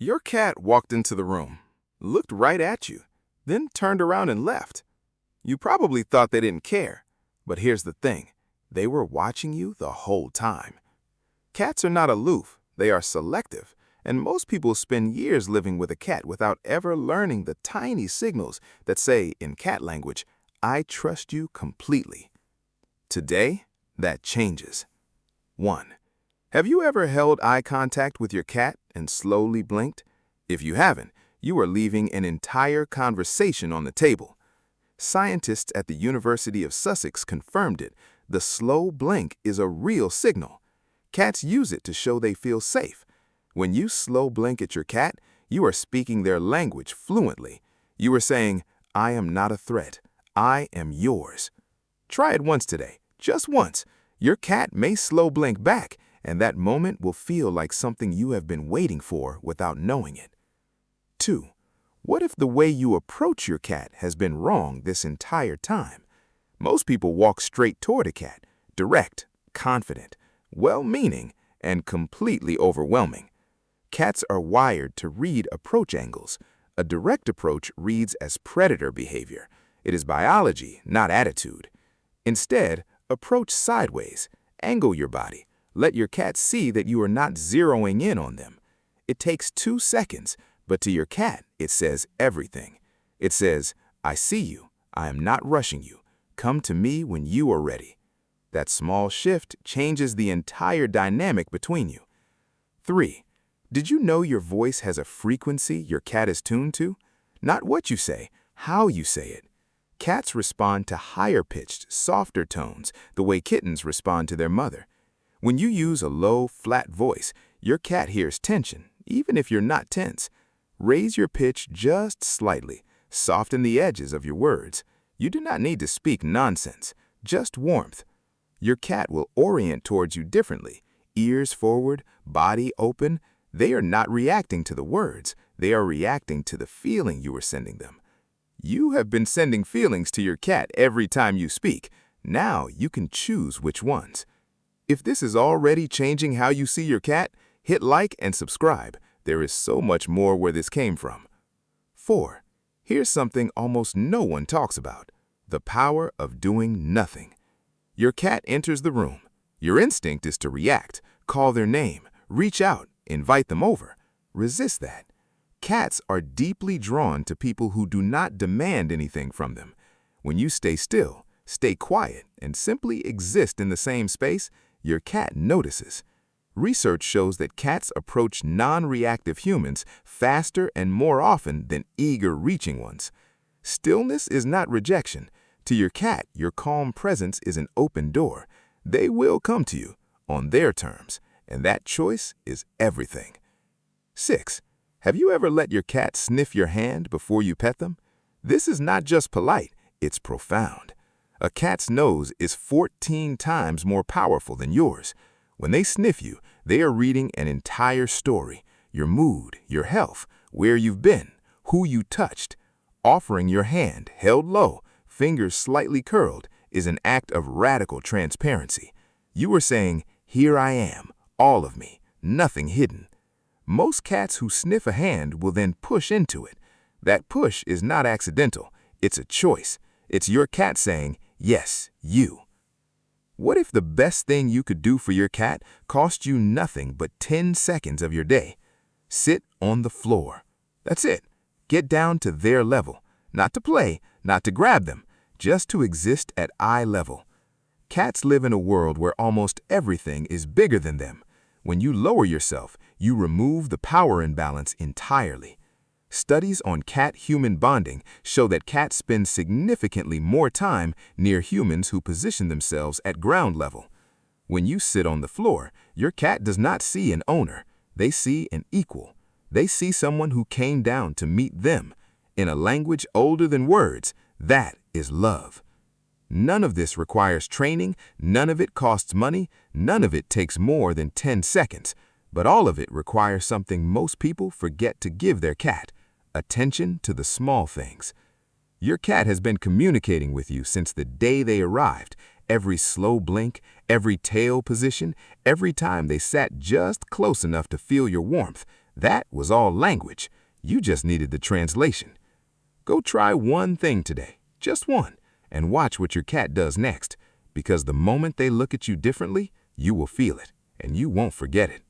Your cat walked into the room, looked right at you, then turned around and left. You probably thought they didn't care, but here's the thing. They were watching you the whole time. Cats are not aloof, they are selective, and most people spend years living with a cat without ever learning the tiny signals that say, in cat language, "I trust you completely." Today, that changes. 1. Have you ever held eye contact with your cat and slowly blinked? If you haven't, you are leaving an entire conversation on the table. Scientists at the University of Sussex confirmed it. The slow blink is a real signal. Cats use it to show they feel safe. When you slow blink at your cat, you are speaking their language fluently. You are saying, "I am not a threat. I am yours." Try it once today, just once. Your cat may slow blink back, and that moment will feel like something you have been waiting for without knowing it. 2. What if the way you approach your cat has been wrong this entire time? Most people walk straight toward a cat, direct, confident, well-meaning, and completely overwhelming. Cats are wired to read approach angles. A direct approach reads as predator behavior. It is biology, not attitude. Instead, approach sideways, angle your body. Let your cat see that you are not zeroing in on them. It takes 2 seconds, but to your cat, it says everything. It says, "I see you. I am not rushing you. Come to me when you are ready." That small shift changes the entire dynamic between you. 3. Did you know your voice has a frequency your cat is tuned to? Not what you say, how you say it. Cats respond to higher-pitched, softer tones, the way kittens respond to their mother. When you use a low, flat voice, your cat hears tension, even if you're not tense. Raise your pitch just slightly. Soften the edges of your words. You do not need to speak nonsense, just warmth. Your cat will orient towards you differently. Ears forward, body open. They are not reacting to the words. They are reacting to the feeling you are sending them. You have been sending feelings to your cat every time you speak. Now you can choose which ones. If this is already changing how you see your cat, hit like and subscribe. There is so much more where this came from. 4. Here's something almost no one talks about: the power of doing nothing. Your cat enters the room. Your instinct is to react, call their name, reach out, invite them over. Resist that. Cats are deeply drawn to people who do not demand anything from them. When you stay still, stay quiet, and simply exist in the same space, your cat notices. Research shows that cats approach non-reactive humans faster and more often than eager reaching ones. Stillness is not rejection. To your cat, your calm presence is an open door. They will come to you on their terms, and that choice is everything. 6. Have you ever let your cat sniff your hand before you pet them? This is not just polite, it's profound. A cat's nose is 14 times more powerful than yours. When they sniff you, they are reading an entire story: your mood, your health, where you've been, who you touched. Offering your hand held low, fingers slightly curled, is an act of radical transparency. You are saying, "Here I am, all of me, nothing hidden." Most cats who sniff a hand will then push into it. That push is not accidental. It's a choice. It's your cat saying, "Yes, you." What if the best thing you could do for your cat cost you nothing but 10 seconds of your day? Sit on the floor. That's it. Get down to their level. Not to play, not to grab them, just to exist at eye level. Cats live in a world where almost everything is bigger than them. When you lower yourself, you remove the power imbalance entirely. Studies on cat-human bonding show that cats spend significantly more time near humans who position themselves at ground level. When you sit on the floor, your cat does not see an owner. They see an equal. They see someone who came down to meet them. In a language older than words, that is love. None of this requires training, none of it costs money, none of it takes more than 10 seconds, but all of it requires something most people forget to give their cat: attention to the small things. Your cat has been communicating with you since the day they arrived. Every slow blink, every tail position, every time they sat just close enough to feel your warmth, That was all language. You just needed the translation. Go try one thing today, just one, and watch what your cat does next, because the moment they look at you differently, you will feel it, and you won't forget it.